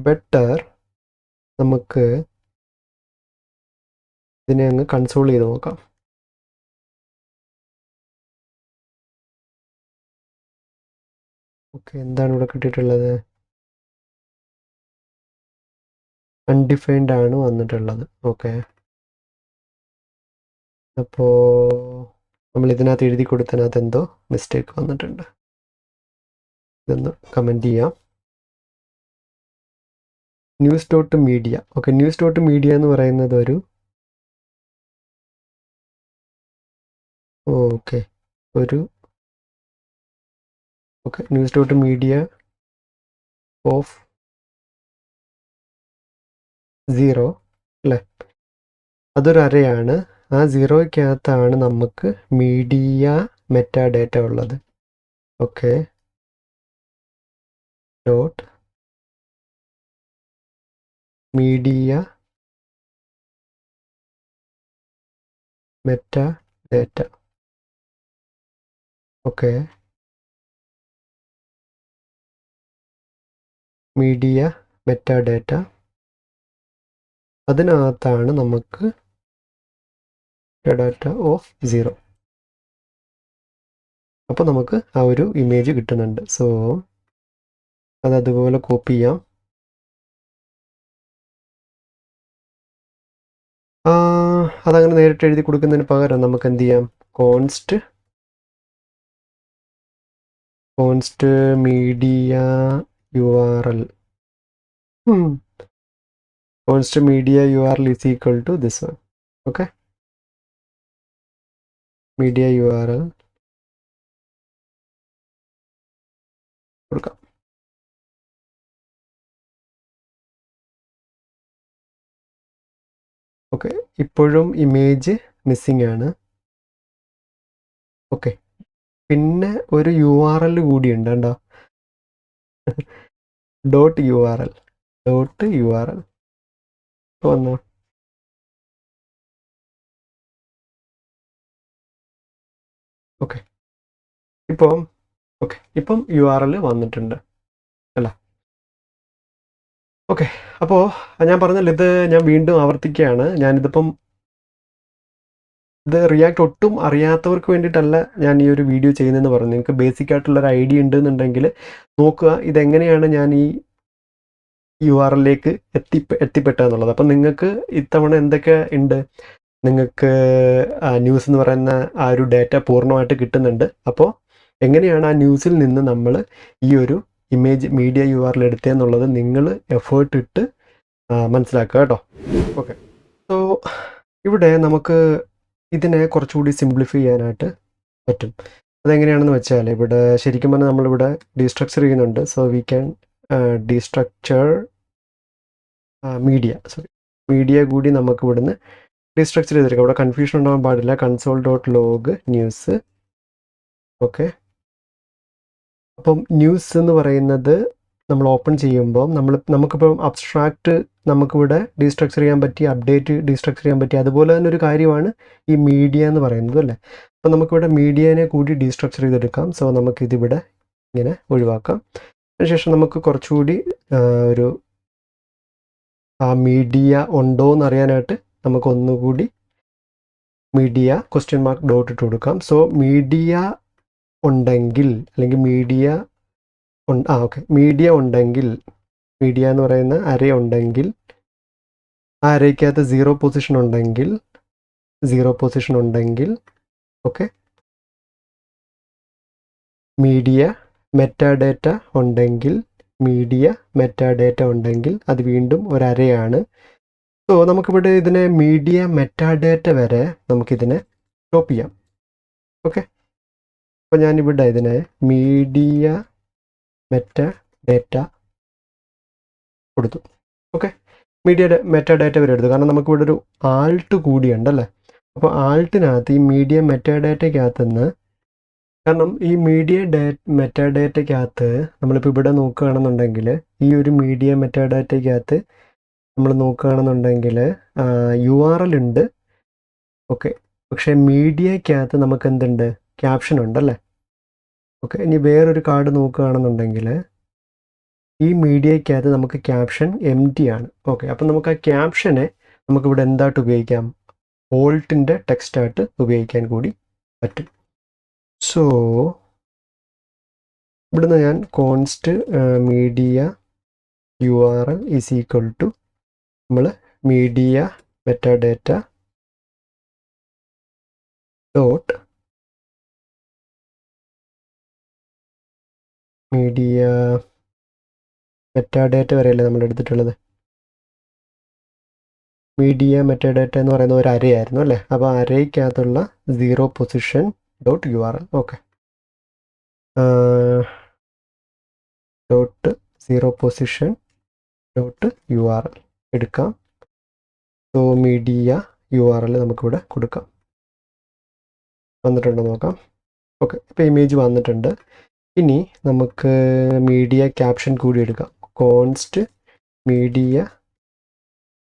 ബെറ്റർ നമുക്ക് ഇതിനെ അങ്ങ് കൺസോൾ ചെയ്ത് നോക്കാം. ഓക്കെ, എന്താണ് ഇവിടെ കിട്ടിയിട്ടുള്ളത്? അൺഡിഫൈൻഡ് ആണ് വന്നിട്ടുള്ളത്. ഓക്കെ, അപ്പോൾ നമ്മൾ ഇതിനകത്ത് എഴുതി കൊടുത്തതിനകത്ത് എന്തോ മിസ്റ്റേക്ക് വന്നിട്ടുണ്ട്. ഇതൊന്ന് കമൻറ്റ് ചെയ്യാം. News dot media. Okay, news dot media എന്ന് പറയുന്നത് ഒരു okay news dot media of 0 അല്ലേ? അതൊരു അറയാണ്. ആ 0യ്ക്കകത്താണ് നമുക്ക് മീഡിയ മെറ്റാ ഡേറ്റ ഉള്ളത്. Okay, dot media meta data. Okay, media meta data, അതിനകത്താണ് നമുക്ക് ഡാറ്റ ഓഫ് 0. അപ്പോൾ നമുക്ക് ആ ഒരു ഇമേജ് കിട്ടുന്നുണ്ട്. സോ അതതുപോലെ കോപ്പി ചെയ്യാം. അതങ്ങനെ നേരിട്ട് എഴുതി കൊടുക്കുന്നതിന് പകരം നമുക്ക് എന്ത് ചെയ്യാം? Const media URL. Const media URL is equal to this one. Okay, media URL കൊടുക്കാം. ഓക്കെ, ഇപ്പോഴും ഇമേജ് മിസ്സിംഗ് ആണ്. ഓക്കെ, പിന്നെ ഒരു URL കൂടിയുണ്ട് കണ്ടോ? ഡോട്ട് URL വന്നോ? ഓക്കെ, ഇപ്പം URL വന്നിട്ടുണ്ട് അല്ല? ഓക്കെ, അപ്പോൾ ഞാൻ പറഞ്ഞല്ലോ, ഇത് ഞാൻ വീണ്ടും ആവർത്തിക്കുകയാണ്. ഞാനിതിപ്പം ഇത് റിയാക്ട് ഒട്ടും അറിയാത്തവർക്ക് വേണ്ടിയിട്ടല്ല ഞാൻ ഈ ഒരു വീഡിയോ ചെയ്യുന്നതെന്ന് പറഞ്ഞു. നിങ്ങൾക്ക് ബേസിക് ആയിട്ടുള്ളൊരു ഐഡിയ ഉണ്ടെന്നുണ്ടെങ്കിൽ നോക്കുക ഇതെങ്ങനെയാണ് ഞാൻ ഈ URL എത്തിപ്പെട്ടതെന്നുള്ളത്. അപ്പം നിങ്ങൾക്ക് ഇത്തവണ എന്തൊക്കെ ഉണ്ട്, നിങ്ങൾക്ക് ന്യൂസ് എന്ന് പറയുന്ന ആ ഒരു ഡേറ്റ പൂർണ്ണമായിട്ട് കിട്ടുന്നുണ്ട്. അപ്പോൾ എങ്ങനെയാണ് ആ ന്യൂസിൽ നിന്ന് നമ്മൾ ഈ ഒരു ഇമേജ് മീഡിയ URL എടുത്തതെന്നുള്ളത് നിങ്ങൾ എഫേർട്ട് ഇട്ട് മനസ്സിലാക്കുക കേട്ടോ. ഓക്കെ, സോ ഇവിടെ നമുക്ക് ഇതിനെ കുറച്ചുകൂടി സിംപ്ലിഫൈ ചെയ്യാനായിട്ട് പറ്റും. അതെങ്ങനെയാണെന്ന് വെച്ചാൽ ഇവിടെ ശരിക്കും പറഞ്ഞാൽ നമ്മളിവിടെ ഡീസ്ട്രക്ചർ ചെയ്യുന്നുണ്ട്. സോ വി ക്യാൻ ഡീസ്ട്രക്ചർ മീഡിയ കൂടി നമുക്ക് ഇവിടുന്ന് ഡീസ്ട്രക്ചർ ചെയ്തെടുക്കാം. ഇവിടെ കൺഫ്യൂഷൻ ഉണ്ടാകാൻ പാടില്ല. Console dot log news. Okay, അപ്പം ന്യൂസ് എന്ന് പറയുന്നത് നമ്മൾ ഓപ്പൺ ചെയ്യുമ്പോൾ നമുക്കിപ്പം അബ്സ്ട്രാക്റ്റ് നമുക്കിവിടെ ഡീസ്ട്രക്ചർ ചെയ്യാൻ പറ്റി, അപ്ഡേറ്റ് ഡീസ്ട്രക്ചർ ചെയ്യാൻ പറ്റി. അതുപോലെ തന്നെ ഒരു കാര്യമാണ് ഈ മീഡിയ എന്ന് പറയുന്നത് അല്ലേ? അപ്പം നമുക്കിവിടെ മീഡിയനെ കൂടി ഡീസ്ട്രക്ചർ ചെയ്തെടുക്കാം. സോ നമുക്കിതിവിടെ ഇങ്ങനെ ഒഴിവാക്കാം. അതിനുശേഷം നമുക്ക് കുറച്ചുകൂടി ഒരു ആ മീഡിയ ഉണ്ടോ എന്നറിയാനായിട്ട് നമുക്ക് ഒന്നുകൂടി മീഡിയ (?) ഡോട്ട് ഇട്ട് കൊടുക്കാം. സോ മീഡിയ ഉണ്ടെങ്കിൽ അല്ലെങ്കിൽ മീഡിയ ഉണ്ടെങ്കിൽ, മീഡിയ എന്ന് പറയുന്ന അറേ ഉണ്ടെങ്കിൽ, ആ അറേക്കകത്ത് 0 പൊസിഷൻ ഉണ്ടെങ്കിൽ ഓക്കെ, മീഡിയ മെറ്റാഡേറ്റ ഉണ്ടെങ്കിൽ മീഡിയ മെറ്റാഡേറ്റ ഉണ്ടെങ്കിൽ അത് വീണ്ടും ഒരു അറേയാണ്. സോ നമുക്കിവിടെ ഇതിനെ മീഡിയ മെറ്റാഡേറ്റ വരെ നമുക്കിതിനെ സ്റ്റോപ്പ് ചെയ്യാം. ഓക്കെ, അപ്പോൾ ഞാനിവിടെ ഇതിനെ മീഡിയ മെറ്റാഡേറ്റ കൊടുത്തു. ഓക്കെ, മീഡിയ മെറ്റാഡേറ്റ വരെ എടുത്തു. കാരണം നമുക്കിവിടെ ഒരു ആൾട്ട് കൂടിയുണ്ടല്ലേ. അപ്പോൾ ആൾട്ടിനകത്ത് ഈ മീഡിയ മെറ്റാഡേറ്റയ്ക്കകത്ത് നിന്ന്, കാരണം ഈ മീഡിയ മെറ്റാഡേറ്റയ്ക്കകത്ത് നമ്മളിപ്പോൾ ഇവിടെ നോക്കുകയാണെന്നുണ്ടെങ്കിൽ ഈ ഒരു മീഡിയ മെറ്റാഡേറ്റയ്ക്കകത്ത് നമ്മൾ നോക്കുകയാണെന്നുണ്ടെങ്കിൽ URL ഉണ്ട്. ഓക്കെ, പക്ഷേ മീഡിയയ്ക്കകത്ത് നമുക്ക് എന്തുണ്ട്, ക്യാപ്ഷൻ ഉണ്ടല്ലേ. ഓക്കെ, ഇനി വേറൊരു കാർഡ് നോക്കുകയാണെന്നുണ്ടെങ്കിൽ ഈ മീഡിയയ്ക്കകത്ത് നമുക്ക് ക്യാപ്ഷൻ എംറ്റി ആണ്. ഓക്കെ, അപ്പം നമുക്ക് ആ ക്യാപ്ഷനെ നമുക്കിവിടെ എന്തായിട്ട് ഉപയോഗിക്കാം, ഓൾട്ടിൻ്റെ ടെക്സ്റ്റായിട്ട് ഉപയോഗിക്കാൻ കൂടി പറ്റും. സോ ഇവിടുന്ന് ഞാൻ const media URL is equal to നമ്മൾ media metadata dot media metadata വരെയല്ലേ നമ്മൾ എടുത്തിട്ടുള്ളത്. മീഡിയ മെറ്റാഡേറ്റ എന്ന് പറയുന്ന ഒരു അറേ ആയിരുന്നു അല്ലേ. അപ്പോൾ അറേക്കകത്തുള്ള 0 position dot URL. Okay, dot 0 position dot URL എടുക്കാം. സോ മീഡിയ URL നമുക്കിവിടെ കൊടുക്കാം. വന്നിട്ടുണ്ടോ നോക്കാം. ഓക്കെ, ഇപ്പോൾ ഇമേജ് വന്നിട്ടുണ്ട്. ഇനി നമുക്ക് മീഡിയ ക്യാപ്ഷൻ കൂടി എടുക്കാം. Const media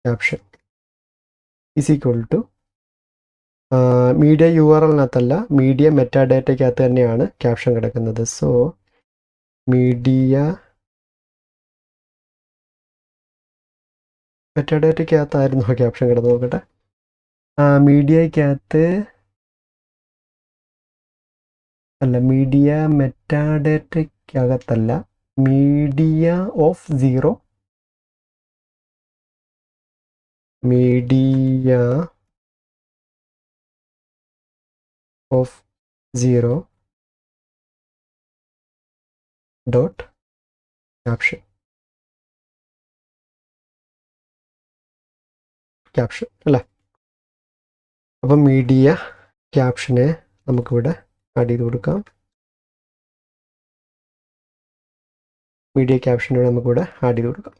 caption is equal to media URLനകത്തല്ല, മീഡിയ മെറ്റാഡേറ്റയ്ക്കകത്ത് തന്നെയാണ് ക്യാപ്ഷൻ കിടക്കുന്നത്. സോ മീഡിയ മെറ്റാഡേറ്റയ്ക്കകത്തായിരുന്നു ക്യാപ്ഷൻ കിടന്ന് നോക്കട്ടെ. മീഡിയയ്ക്കകത്ത് അല്ല, മീഡിയ മെറ്റാഡേറ്റയ്ക്കകത്തല്ല, media of 0, media of 0 dot caption അല്ലേ. അപ്പം മീഡിയ ക്യാപ്ഷനെ നമുക്കിവിടെ ആഡ് ചെയ്ത് കൊടുക്കാം. മീഡിയ ക്യാപ്ഷനോട് നമുക്കിവിടെ ആഡ് ചെയ്ത് കൊടുക്കാം.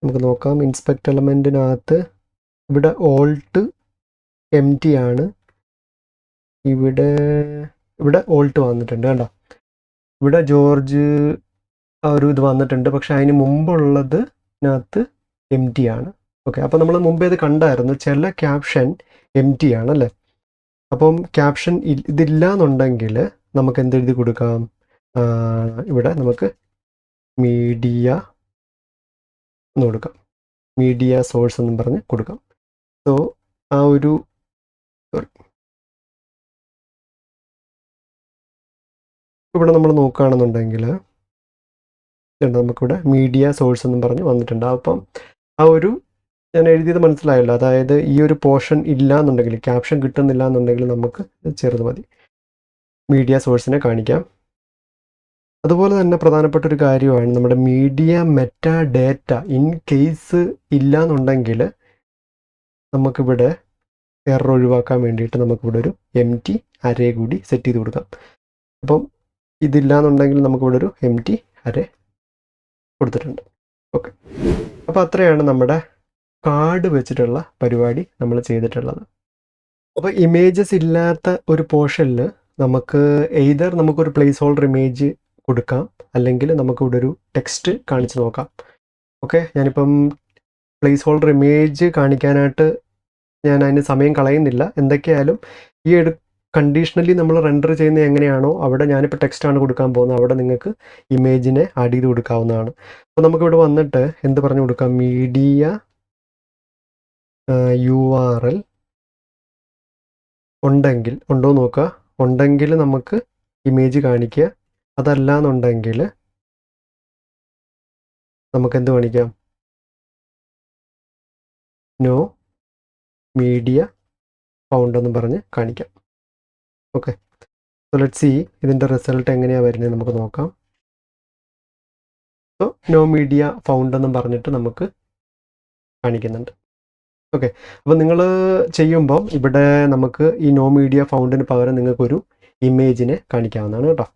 നമുക്ക് നോക്കാം, ഇൻസ്പെക്ട് എലമെൻറ്റിനകത്ത് ഇവിടെ ഓൾട്ട് എംറ്റി ആണ്. ഇവിടെ ഓൾട്ട് വന്നിട്ടുണ്ട് കണ്ടോ. ഇവിടെ ജോർജ് ആ ഒരു ഇത് വന്നിട്ടുണ്ട്, പക്ഷെ അതിന് മുമ്പുള്ളതിനകത്ത് എംറ്റി ആണ്. ഓക്കെ, അപ്പോൾ നമ്മൾ മുമ്പേ ഇത് കണ്ടായിരുന്നു, ചില ക്യാപ്ഷൻ എംറ്റി ആണല്ലേ. അപ്പം ക്യാപ്ഷൻ ഇതില്ല എന്നുണ്ടെങ്കിൽ നമുക്ക് എന്തെഴുതി കൊടുക്കാം, ഇവിടെ നമുക്ക് മീഡിയ എന്ന് കൊടുക്കാം, മീഡിയ സോഴ്സ് എന്നും പറഞ്ഞ് കൊടുക്കാം. സോ ആ ഒരു ഇവിടെ നമ്മൾ നോക്കുകയാണെന്നുണ്ടെങ്കിൽ നമുക്കിവിടെ മീഡിയ സോഴ്സ് എന്നും പറഞ്ഞ് വന്നിട്ടുണ്ട്. അപ്പം ആ ഒരു ഞാൻ എഴുതിയത് മനസ്സിലായല്ലോ. അതായത് ഈ ഒരു പോർഷൻ ഇല്ല എന്നുണ്ടെങ്കിൽ, ക്യാപ്ഷൻ കിട്ടുന്നില്ല എന്നുണ്ടെങ്കിൽ നമുക്ക് ചെറുത് മതി, മീഡിയ സോഴ്സിനെ കാണിക്കാം. അതുപോലെ തന്നെ പ്രധാനപ്പെട്ട ഒരു കാര്യമാണ് നമ്മുടെ മീഡിയ മെറ്റാഡേറ്റ. ഇൻ കേസ് ഇല്ല എന്നുണ്ടെങ്കിൽ നമുക്കിവിടെ എറർ ഒഴിവാക്കാൻ വേണ്ടിയിട്ട് നമുക്കിവിടെ ഒരു എംറ്റി അറേ കൂടി സെറ്റ് ചെയ്ത് കൊടുക്കാം. അപ്പം ഇതില്ല എന്നുണ്ടെങ്കിൽ നമുക്കിവിടെ ഒരു എംറ്റി അറേ കൊടുത്തിട്ടുണ്ട്. ഓക്കെ, അപ്പോൾ അത്രയാണ് നമ്മുടെ കാർഡ് വെച്ചിട്ടുള്ള പരിപാടി നമ്മൾ ചെയ്തിട്ടുള്ളത്. അപ്പോൾ ഇമേജസ് ഇല്ലാത്ത ഒരു പോർഷനിൽ നമുക്ക് എയ്തർ നമുക്കൊരു പ്ലേസ് ഹോൾഡർ ഇമേജ് കൊടുക്കാം, അല്ലെങ്കിൽ നമുക്കിവിടെ ഒരു ടെക്സ്റ്റ് കാണിച്ച് നോക്കാം. ഓക്കെ, ഞാനിപ്പം പ്ലേസ് ഹോൾഡർ ഇമേജ് കാണിക്കാനായിട്ട് ഞാൻ അതിന് സമയം കളയുന്നില്ല. എന്തൊക്കെയായാലും ഈ കണ്ടീഷണലി നമ്മൾ റെൻഡർ ചെയ്യുന്നത് എങ്ങനെയാണോ അവിടെ ഞാനിപ്പോൾ ടെക്സ്റ്റാണ് കൊടുക്കാൻ പോകുന്നത്, അവിടെ നിങ്ങൾക്ക് ഇമേജിനെ ആഡ് ചെയ്ത് കൊടുക്കാവുന്നതാണ്. അപ്പോൾ നമുക്കിവിടെ വന്നിട്ട് എന്ത് പറഞ്ഞു കൊടുക്കാം, മീഡിയ URL ഉണ്ടെങ്കിൽ, ഉണ്ടോ നോക്കുക, ഉണ്ടെങ്കിൽ നമുക്ക് ഇമേജ് കാണിക്കുക. അതല്ല എന്നുണ്ടെങ്കിൽ നമുക്കെന്ത് കാണിക്കാം, നോ മീഡിയ ഫൗണ്ട് എന്ന് പറഞ്ഞ് കാണിക്കാം. ഓക്കെ, സോ ലെറ്റ് സി ഇതിൻ്റെ റിസൾട്ട് എങ്ങനെയാണ് വരുന്നത് നമുക്ക് നോക്കാം. സോ നോ മീഡിയ ഫൗണ്ട് എന്നും പറഞ്ഞിട്ട് നമുക്ക് കാണിക്കുന്നുണ്ട്. ഓക്കെ, അപ്പോൾ നിങ്ങൾ ചെയ്യുമ്പോൾ ഇവിടെ നമുക്ക് ഈ നോ മീഡിയ ഫൗണ്ടിന് പകരം നിങ്ങൾക്കൊരു ഇമേജിനെ കാണിക്കാവുന്നതാണ് കേട്ടോ.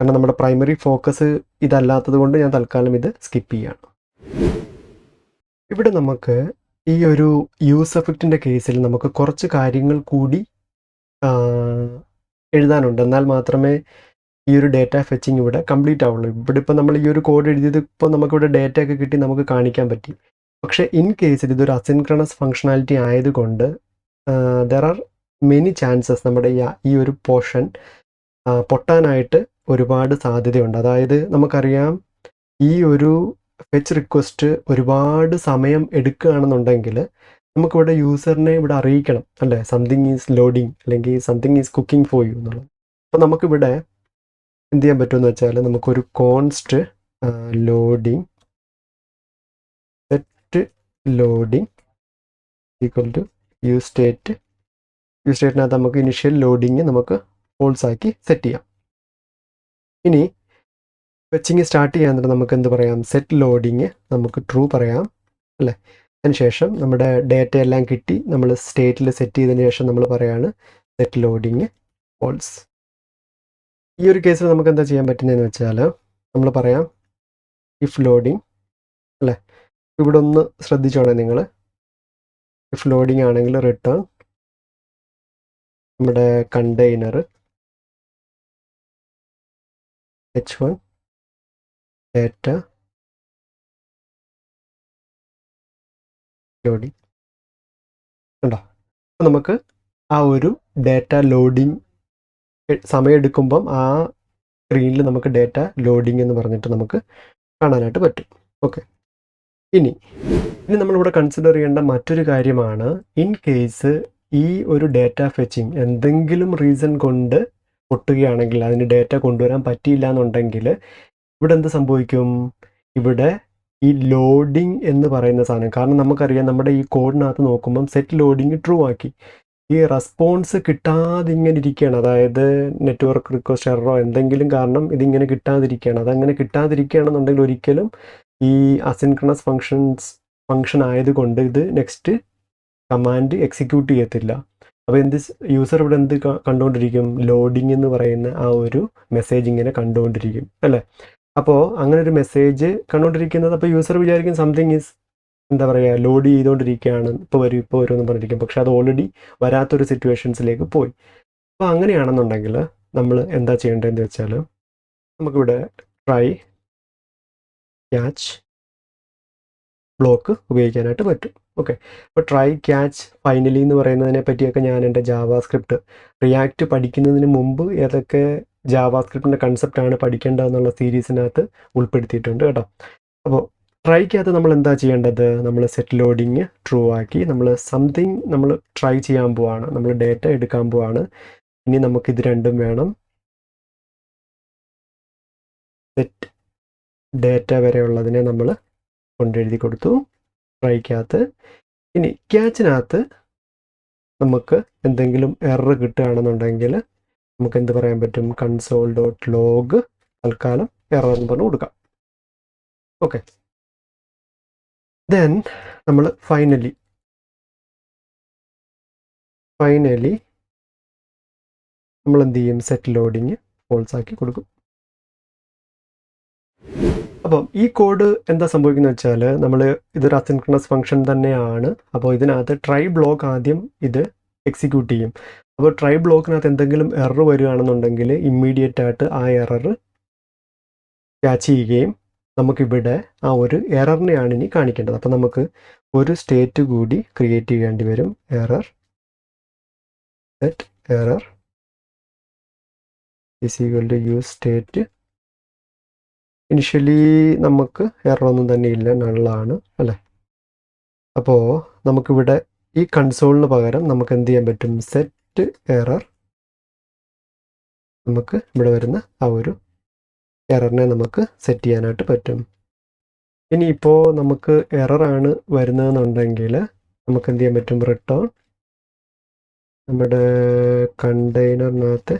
കാരണം നമ്മുടെ പ്രൈമറി ഫോക്കസ് ഇതല്ലാത്തത് കൊണ്ട് ഞാൻ തൽക്കാലം ഇത് സ്കിപ്പ് ചെയ്യാണ്. ഇവിടെ നമുക്ക് ഈ ഒരു യൂസ് എഫക്റ്റിൻ്റെ കേസിൽ നമുക്ക് കുറച്ച് കാര്യങ്ങൾ കൂടി എഴുതാനുണ്ട്. എന്നാൽ മാത്രമേ ഈ ഒരു ഡേറ്റ ഫെച്ചിങ് ഇവിടെ കംപ്ലീറ്റ് ആവുള്ളൂ. ഇവിടെ ഇപ്പോൾ നമ്മൾ ഈ ഒരു കോഡ് എഴുതിയത് ഇപ്പോൾ നമുക്കിവിടെ ഡേറ്റ ഒക്കെ കിട്ടി നമുക്ക് കാണിക്കാൻ പറ്റി. പക്ഷേ ഇൻ കേസിൽ ഇതൊരു അസിൻക്രണസ് ഫങ്ഷണാലിറ്റി ആയതുകൊണ്ട് ദർ ആർ മെനി ചാൻസസ് നമ്മുടെ ഈ ഒരു പോർഷൻ പൊട്ടാനായിട്ട് ഒരുപാട് സാധ്യതയുണ്ട്. അതായത് നമുക്കറിയാം ഈ ഒരു ഫെച്ച് റിക്വസ്റ്റ് ഒരുപാട് സമയം എടുക്കുകയാണെന്നുണ്ടെങ്കിൽ നമുക്കിവിടെ യൂസറിനെ ഇവിടെ അറിയിക്കണം അല്ലേ, സംതിങ് ഈസ് ലോഡിങ് അല്ലെങ്കിൽ something is cooking for you എന്നുള്ളത്. അപ്പോൾ നമുക്കിവിടെ എന്ത് ചെയ്യാൻ പറ്റുമെന്ന് വെച്ചാൽ നമുക്കൊരു const loading set loading equal to use സ്റ്റേറ്റിനകത്ത് നമുക്ക് ഇനിഷ്യൽ ലോഡിങ് നമുക്ക് ഫോൾസ് ആക്കി സെറ്റ് ചെയ്യാം. ഇനി ഫെച്ചിങ് സ്റ്റാർട്ട് ചെയ്യാൻ നമുക്ക് എന്ത് പറയാം, സെറ്റ് ലോഡിങ് നമുക്ക് ട്രൂ പറയാം അല്ലേ. അതിനുശേഷം നമ്മുടെ ഡേറ്റ എല്ലാം കിട്ടി നമ്മൾ സ്റ്റേറ്റിൽ സെറ്റ് ചെയ്തതിന് ശേഷം നമ്മൾ പറയാണ് സെറ്റ് ലോഡിങ് ഫോൾസ്. ഈ ഒരു കേസിൽ നമുക്ക് എന്താ ചെയ്യാൻ പറ്റുന്നതെന്ന് വെച്ചാൽ നമ്മൾ പറയാം ഇഫ് ലോഡിങ് അല്ലേ. ഇവിടെ ഒന്ന് ശ്രദ്ധിച്ചോണേ നിങ്ങൾ, ഇഫ് ലോഡിങ് ആണെങ്കിൽ റിട്ടേൺ നമ്മുടെ കണ്ടെയ്നർ h1 ഡേറ്റ ലോഡിങ് ഉണ്ടോ. അപ്പോൾ നമുക്ക് ആ ഒരു ഡേറ്റ ലോഡിങ് സമയമെടുക്കുമ്പം ആ സ്ക്രീനിൽ നമുക്ക് ഡേറ്റ ലോഡിങ് എന്ന് പറഞ്ഞിട്ട് നമുക്ക് കാണാനായിട്ട് പറ്റും. ഓക്കെ, ഇനി നമ്മളിവിടെ കൺസിഡർ ചെയ്യേണ്ട മറ്റൊരു കാര്യമാണ്, ഇൻ കേസ് ഈ ഒരു ഡേറ്റ ഫെച്ചിങ് എന്തെങ്കിലും റീസൺ കൊണ്ട് പൊട്ടുകയാണെങ്കിൽ, അതിന് ഡേറ്റ കൊണ്ടുവരാൻ പറ്റിയില്ല എന്നുണ്ടെങ്കിൽ ഇവിടെ എന്ത് സംഭവിക്കും, ഇവിടെ ഈ ലോഡിങ് എന്ന് പറയുന്ന സാധനം, കാരണം നമുക്കറിയാം നമ്മുടെ ഈ കോഡിനകത്ത് നോക്കുമ്പം സെറ്റ് ലോഡിങ് ട്രൂ ആക്കി, ഈ റെസ്പോൺസ് കിട്ടാതെ ഇങ്ങനെ ഇരിക്കുകയാണ്. അതായത് നെറ്റ്വർക്ക് റിക്വസ്റ്റ് എററോ എന്തെങ്കിലും കാരണം ഇതിങ്ങനെ കിട്ടാതിരിക്കുകയാണ്. അതങ്ങനെ കിട്ടാതിരിക്കുകയാണെന്നുണ്ടെങ്കിൽ ഒരിക്കലും ഈ അസിൻക്രണസ് ഫങ്ഷൻ ആയതുകൊണ്ട് ഇത് നെക്സ്റ്റ് കമാൻഡ് എക്സിക്യൂട്ട് ചെയ്യത്തില്ല. അപ്പോൾ യൂസർ ഇവിടെ എന്ത് കണ്ടുകൊണ്ടിരിക്കും, ലോഡിങ് എന്ന് പറയുന്ന ആ ഒരു മെസ്സേജ് ഇങ്ങനെ കണ്ടുകൊണ്ടിരിക്കും അല്ലേ. അപ്പോൾ അങ്ങനെ ഒരു മെസ്സേജ് കണ്ടുകൊണ്ടിരിക്കുന്നത്, അപ്പോൾ യൂസർ വിചാരിക്കും സംതിങ് ഈസ് എന്താ പറയുക ലോഡ് ചെയ്തുകൊണ്ടിരിക്കുകയാണ്, ഇപ്പോൾ വരും എന്ന് പറഞ്ഞിരിക്കും. പക്ഷെ അത് ഓൾറെഡി വരാത്തൊരു സിറ്റുവേഷൻസിലേക്ക് പോയി. അപ്പോൾ അങ്ങനെയാണെന്നുണ്ടെങ്കിൽ നമ്മൾ എന്താ ചെയ്യേണ്ടതെന്ന് വെച്ചാൽ നമുക്കിവിടെ ട്രൈ ക്യാച്ച് ബ്ലോക്ക് ഉപയോഗിക്കാനായിട്ട് പറ്റും. ഓക്കെ, അപ്പോൾ ട്രൈ ക്യാച്ച് ഫൈനലി എന്ന് പറയുന്നതിനെ പറ്റിയൊക്കെ ഞാൻ എൻ്റെ ജാവാസ്ക്രിപ്റ്റ് റിയാക്റ്റ് പഠിക്കുന്നതിന് മുമ്പ് ഏതൊക്കെ ജാവാസ്ക്രിപ്റ്റിൻ്റെ കൺസെപ്റ്റാണ് പഠിക്കേണ്ടതെന്നുള്ള സീരീസിനകത്ത് ഉൾപ്പെടുത്തിയിട്ടുണ്ട് കേട്ടോ. അപ്പോൾ ട്രൈക്കകത്ത് നമ്മൾ എന്താ ചെയ്യേണ്ടത്, നമ്മൾ സെറ്റ് ലോഡിങ് ട്രൂ ആക്കി നമ്മൾ ട്രൈ ചെയ്യാൻ പോവാണ്, നമ്മൾ ഡേറ്റ എടുക്കാൻ പോവാണ്. ഇനി നമുക്കിത് രണ്ടും വേണം, സെറ്റ് ഡേറ്റ വരെയുള്ളതിനെ നമ്മൾ കൊണ്ടെഴുതി കൊടുത്തു ട്രൈക്കകത്ത്. ഇനി ക്യാച്ചിനകത്ത് നമുക്ക് എന്തെങ്കിലും എറർ കിട്ടുകയാണെന്നുണ്ടെങ്കിൽ നമുക്ക് എന്ത് പറയാൻ പറ്റും, console.log തൽക്കാലം എറർ എന്ന് പറഞ്ഞ് കൊടുക്കാം. ഓക്കെ, ദെൻ നമ്മൾ ഫൈനലി നമ്മൾ എന്ത് ചെയ്യും, സെറ്റ് ലോഡിങ് ഫോൾസ് ആക്കി കൊടുക്കും. അപ്പം ഈ കോഡ് എന്താ സംഭവിക്കുന്നത് വെച്ചാൽ ഇതൊരു അസിൻക്രണസ് ഫംഗ്ഷൻ തന്നെയാണ്. അപ്പോൾ ഇതിനകത്ത് ട്രൈ ബ്ലോക്ക് ആദ്യം ഇത് എക്സിക്യൂട്ട് ചെയ്യും. അപ്പോൾ ട്രൈ ബ്ലോക്കിനകത്ത് എന്തെങ്കിലും എറർ വരികയാണെന്നുണ്ടെങ്കിൽ ഇമ്മീഡിയറ്റ് ആയിട്ട് ആ എറർ ക്യാച്ച് ചെയ്യുകയും നമുക്കിവിടെ ആ ഒരു എററിനെയാണ് ഇനി കാണിക്കേണ്ടത്. അപ്പോൾ നമുക്ക് ഒരു സ്റ്റേറ്റ് കൂടി ക്രിയേറ്റ് ചെയ്യേണ്ടി വരും, error is equal to use state. Initially നമുക്ക് എററൊന്നും തന്നെ ഇല്ല, നള്ളാണ് അല്ലേ. അപ്പോൾ നമുക്കിവിടെ ഈ കൺസോളിന് പകരം നമുക്ക് എന്ത് ചെയ്യാൻ പറ്റും, സെറ്റ് എറർ, നമുക്ക് ഇവിടെ വരുന്ന ആ ഒരു എററിനെ നമുക്ക് സെറ്റ് ചെയ്യാനായിട്ട് പറ്റും. ഇനിയിപ്പോൾ നമുക്ക് എററാണ് വരുന്നതെന്നുണ്ടെങ്കിൽ നമുക്ക് എന്ത് ചെയ്യാൻ പറ്റും, റിട്ടേൺ നമ്മുടെ കണ്ടെയ്നറിനകത്ത്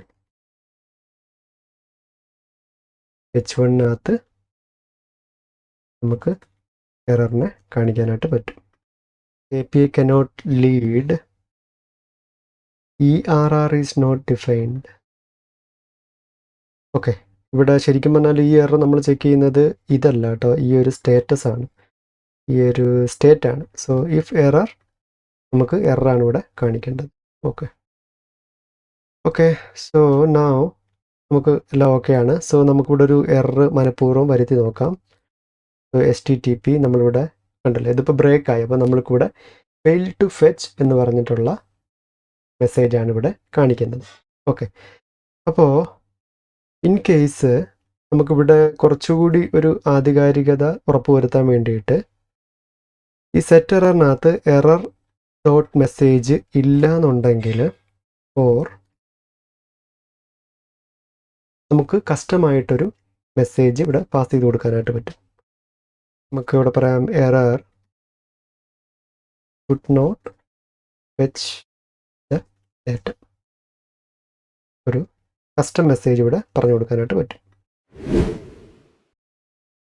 H1-നകത്ത് നമുക്ക് എററിനെ കാണിക്കാനായിട്ട് പറ്റും. API cannot lead, ERR is not defined. Okay, ഇവിടെ ശരിക്കും പറഞ്ഞാൽ ഈ എറർ നമ്മൾ ചെക്ക് ചെയ്യുന്നത് ഇതല്ല കേട്ടോ, ഈ ഒരു സ്റ്റാറ്റസ് ആണ്, ഈ ഒരു സ്റ്റേറ്റ് ആണ്. സോ ഇഫ് എറർ, നമുക്ക് എററാണ് ഇവിടെ കാണിക്കേണ്ടത്. ഓക്കെ, സോ നൗ നമുക്ക് എല്ലാം ഓക്കെ ആണ്. സോ നമുക്കിവിടെ ഒരു എറർ മനഃപൂർവ്വം വരുത്തി നോക്കാം. HTTP നമ്മളിവിടെ കണ്ടല്ലോ, ഇതിപ്പോൾ ബ്രേക്ക് ആയി. അപ്പോൾ നമ്മൾക്കിവിടെ ഫെയിൽ ടു ഫെച്ച് എന്ന് പറഞ്ഞിട്ടുള്ള മെസ്സേജാണ് ഇവിടെ കാണിക്കുന്നത്. ഓക്കെ, അപ്പോൾ ഇൻ കേസ് നമുക്കിവിടെ കുറച്ചുകൂടി ഒരു ആധികാരികത ഉറപ്പുവരുത്താൻ വേണ്ടിയിട്ട് ഈ സെറ്റ് എററിനകത്ത് എറർ ഡോട്ട് മെസ്സേജ് ഇല്ല എന്നുണ്ടെങ്കിൽ, ഓർ നമുക്ക് കസ്റ്റമായിട്ടൊരു മെസ്സേജ് ഇവിടെ പാസ് ചെയ്ത് കൊടുക്കാനായിട്ട് പറ്റും. നമുക്ക് ഇവിടെ പറയാം error could not fetch the data. ഒരു കസ്റ്റം മെസ്സേജ് ഇവിടെ പറഞ്ഞു കൊടുക്കാനായിട്ട് പറ്റും.